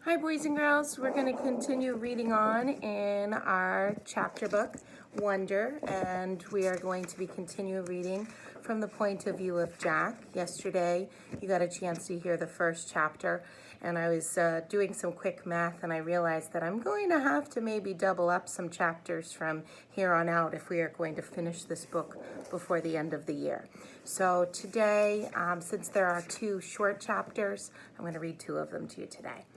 Hi, boys and girls. We're going to continue reading on in our chapter book, Wonder, and we are going to be continue reading from the point of view of Jack. Yesterday, you got a chance to hear the first chapter, and I was doing some quick math, and I realized that I'm going to have to maybe double up some chapters from here on out if we are going to finish this book before the end of the year. So today, since there are two short chapters, I'm going to read two of them to you today.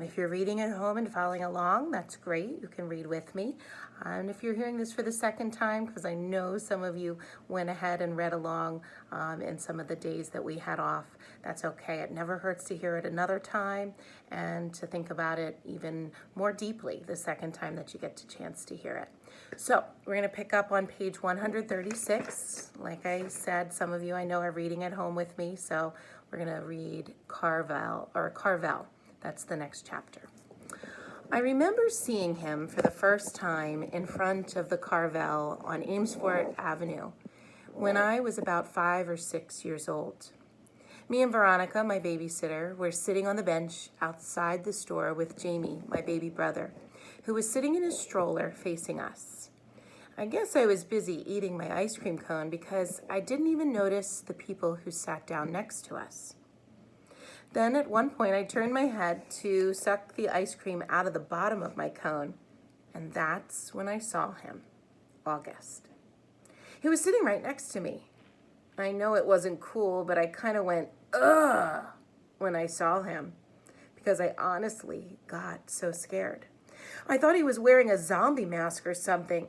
If you're reading at home and following along, that's great. You can read with me. And if you're hearing this for the second time, because I know some of you went ahead and read along in some of the days that we had off, that's okay. It never hurts to hear it another time and to think about it even more deeply the second time that you get a chance to hear it. So we're going to pick up on page 136. Like I said, some of you I know are reading at home with me, so we're going to read Carvel. That's the next chapter. I remember seeing him for the first time in front of the Carvel on Amesfort Avenue when I was about 5 or 6 years old. Me and Veronica, my babysitter, were sitting on the bench outside the store with Jamie, my baby brother, who was sitting in his stroller facing us. I guess I was busy eating my ice cream cone because I didn't even notice the people who sat down next to us. Then at one point I turned my head to suck the ice cream out of the bottom of my cone, and that's when I saw him, August. He was sitting right next to me. I know it wasn't cool, but I kind of went, ugh, when I saw him, because I honestly got so scared. I thought he was wearing a zombie mask or something.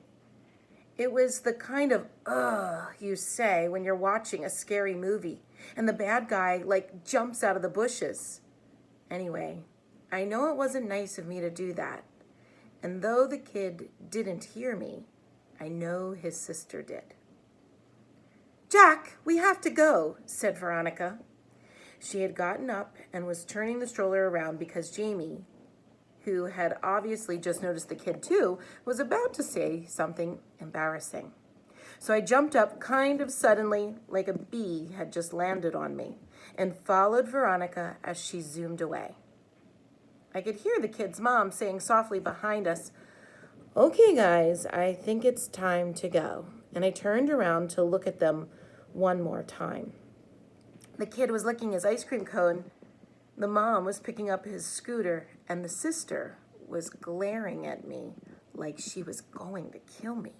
It was the kind of ugh you say when you're watching a scary movie and the bad guy jumps out of the bushes. Anyway, I know it wasn't nice of me to do that. And though the kid didn't hear me, I know his sister did. "Jack, we have to go," said Veronica. She had gotten up and was turning the stroller around because Jamie, who had obviously just noticed the kid too, was about to say something embarrassing. So I jumped up kind of suddenly, like a bee had just landed on me, and followed Veronica as she zoomed away. I could hear the kid's mom saying softly behind us, "Okay, guys, I think it's time to go." And I turned around to look at them one more time. The kid was licking his ice cream cone. The mom was picking up his scooter, and the sister was glaring at me like she was going to kill me.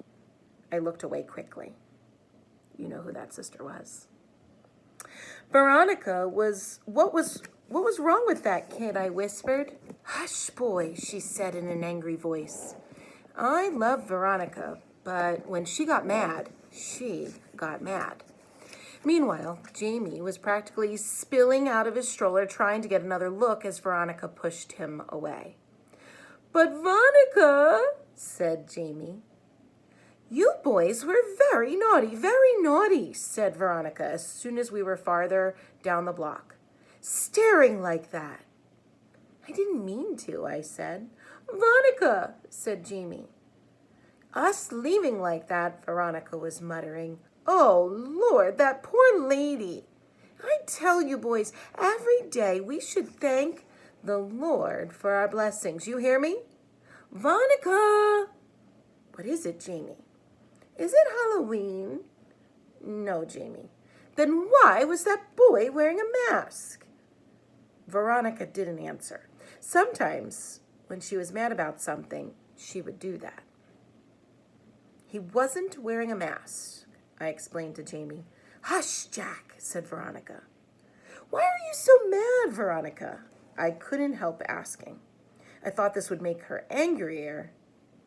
I looked away quickly. You know who that sister was. Veronica was, what was wrong with that kid? I whispered. "Hush, boy," she said in an angry voice. I love Veronica, but when she got mad, she got mad. Meanwhile, Jamie was practically spilling out of his stroller trying to get another look as Veronica pushed him away. "But Veronica," said Jamie. "You boys were very naughty," said Veronica as soon as we were farther down the block. "Staring like that." "I didn't mean to," I said. "Veronica," said Jamie. "Us leaving like that," Veronica was muttering. "Oh, Lord, that poor lady. I tell you, boys, every day we should thank the Lord for our blessings. You hear me? Veronica!" "What is it, Jamie?" "Is it Halloween?" "No, Jamie." "Then why was that boy wearing a mask?" Veronica didn't answer. Sometimes, when she was mad about something, she would do that. "He wasn't wearing a mask," I explained to Jamie. "Hush, Jack," said Veronica. "Why are you so mad, Veronica?" I couldn't help asking. I thought this would make her angrier,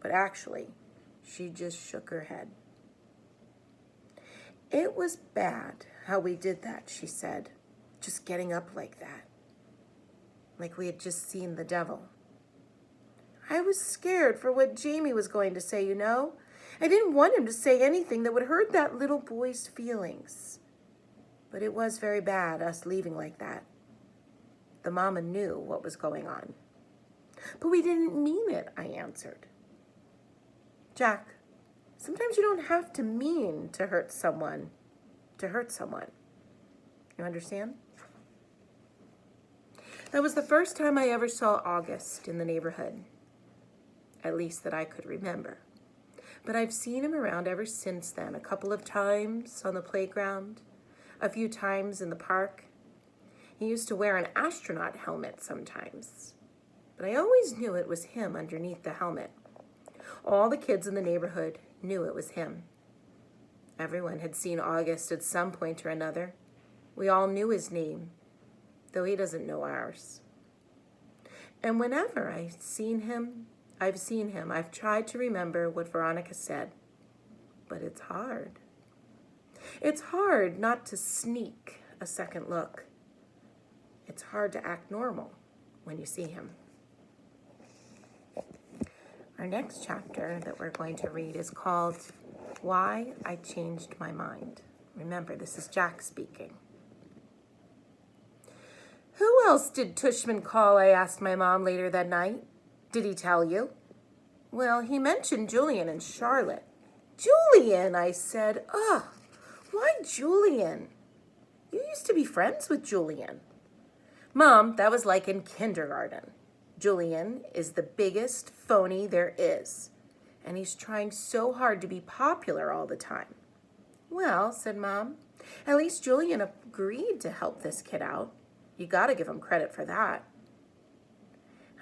but actually, she just shook her head. "It was bad how we did that," she said, "just getting up like that. Like we had just seen the devil. I was scared for what Jamie was going to say, you know. I didn't want him to say anything that would hurt that little boy's feelings. But it was very bad, us leaving like that. The mama knew what was going on." "But we didn't mean it," I answered. "Jack, sometimes you don't have to mean to hurt someone. You understand?" That was the first time I ever saw August in the neighborhood, at least that I could remember. But I've seen him around ever since then, a couple of times on the playground, a few times in the park. He used to wear an astronaut helmet sometimes, but I always knew it was him underneath the helmet. All the kids in the neighborhood knew it was him. Everyone had seen August at some point or another. We all knew his name, though he doesn't know ours. And whenever I've seen him, I've tried to remember what Veronica said, but it's hard. It's hard not to sneak a second look. It's hard to act normal when you see him. Our next chapter that we're going to read is called Why I Changed My Mind. Remember, this is Jack speaking. Who else did Tushman call? I asked my mom later that night. Did he tell you? Well, he mentioned Julian and Charlotte. Julian, I said. Ugh, why Julian? You used to be friends with Julian. Mom, that was like in kindergarten. Julian is the biggest phony there is, and he's trying so hard to be popular all the time. Well, said Mom, at least Julian agreed to help this kid out. You gotta give him credit for that.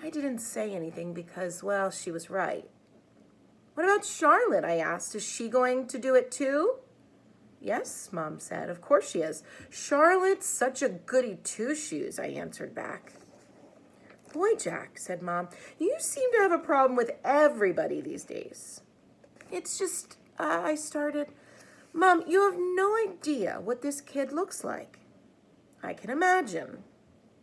I didn't say anything because, well, she was right. What about Charlotte? I asked. Is she going to do it too? Yes, Mom said. Of course she is. Charlotte's such a goody two-shoes, I answered back. Boy, Jack, said Mom, you seem to have a problem with everybody these days. It's just, I started. Mom, you have no idea what this kid looks like. I can imagine.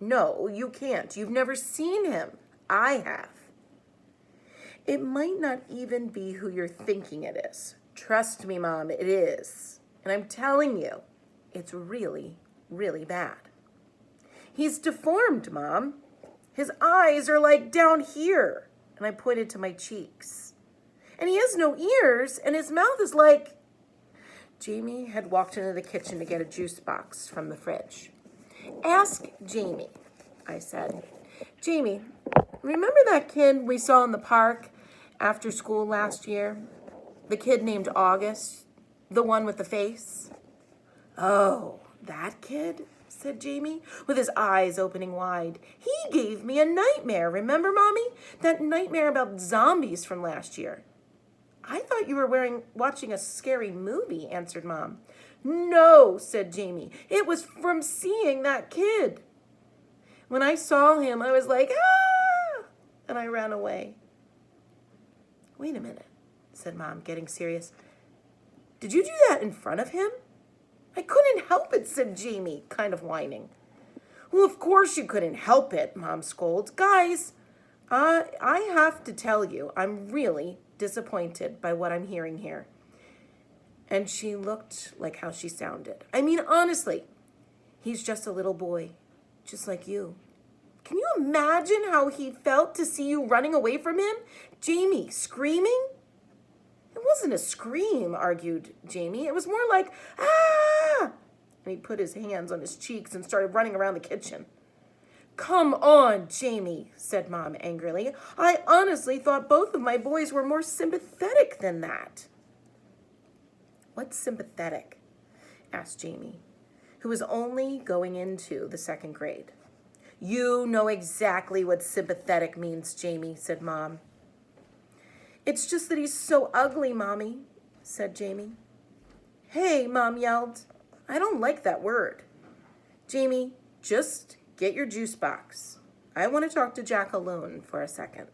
No, you can't. You've never seen him. I have. It might not even be who you're thinking it is. Trust me, Mom, it is. And I'm telling you, it's really, really bad. He's deformed, Mom. His eyes are like down here. And I pointed to my cheeks. And he has no ears, and his mouth is like... Jamie had walked into the kitchen to get a juice box from the fridge. Ask Jamie, I said. Jamie, remember that kid we saw in the park after school last year? The kid named August? The one with the face? Oh, that kid? Said Jamie, with his eyes opening wide. He gave me a nightmare, remember, Mommy? That nightmare about zombies from last year. I thought you were watching a scary movie, answered Mom. No, said Jamie. It was from seeing that kid. When I saw him, I was like, ah! And I ran away. Wait a minute, said Mom, getting serious. Did you do that in front of him? I couldn't help it, said Jamie, kind of whining. Well, of course you couldn't help it, Mom scolds. Guys, I have to tell you, I'm really disappointed by what I'm hearing here. And she looked like how she sounded. I mean, honestly, he's just a little boy, just like you. Can you imagine how he felt to see you running away from him? Jamie, screaming? It wasn't a scream, argued Jamie. It was more like, ah! And he put his hands on his cheeks and started running around the kitchen. Come on, Jamie, said Mom angrily. I honestly thought both of my boys were more sympathetic than that. What's sympathetic? Asked Jamie, who was only going into the second grade. You know exactly what sympathetic means, Jamie, said Mom. It's just that he's so ugly, Mommy, said Jamie. Hey, Mom yelled. I don't like that word. Jamie, just get your juice box. I want to talk to Jack alone for a second.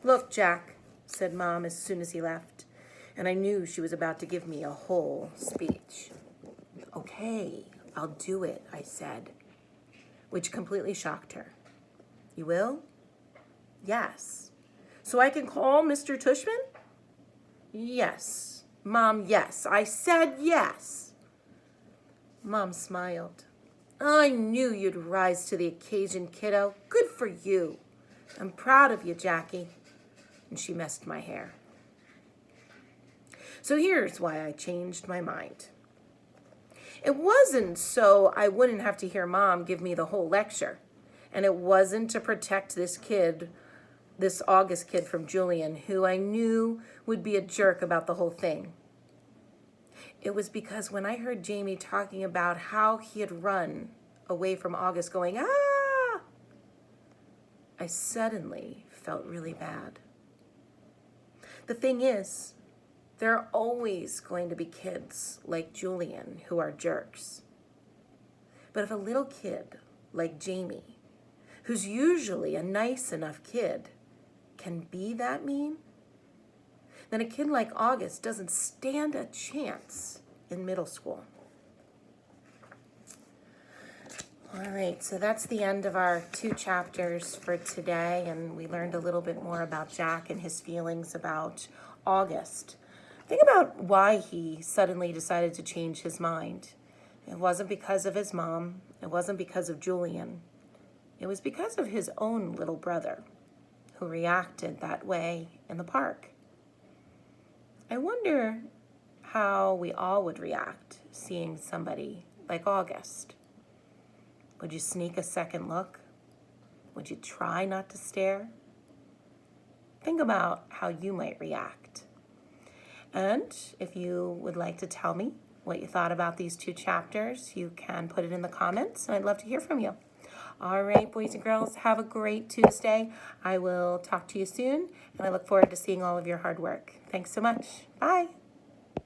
Look, Jack, said Mom as soon as he left, and I knew she was about to give me a whole speech. Okay, I'll do it, I said, which completely shocked her. You will? Yes. So I can call Mr. Tushman? Yes. Mom, yes. I said yes. Mom smiled. I knew you'd rise to the occasion, kiddo. Good for you. I'm proud of you, Jackie. And she messed my hair. So here's why I changed my mind. It wasn't so I wouldn't have to hear Mom give me the whole lecture. And it wasn't to protect this kid, this August kid from Julian, who I knew would be a jerk about the whole thing. It was because when I heard Jamie talking about how he had run away from August going, ah, I suddenly felt really bad. The thing is, there are always going to be kids like Julian who are jerks. But if a little kid like Jamie, who's usually a nice enough kid, can be that mean, then a kid like August doesn't stand a chance in middle school. All right, so that's the end of our 2 chapters for today, and we learned a little bit more about Jack and his feelings about August. Think about why he suddenly decided to change his mind. It wasn't because of his mom. It wasn't because of Julian. It was because of his own little brother who reacted that way in the park. I wonder how we all would react seeing somebody like August. Would you sneak a second look? Would you try not to stare? Think about how you might react. And if you would like to tell me what you thought about these 2 chapters, you can put it in the comments, and I'd love to hear from you. All right, boys and girls, have a great Tuesday. I will talk to you soon, and I look forward to seeing all of your hard work. Thanks so much. Bye.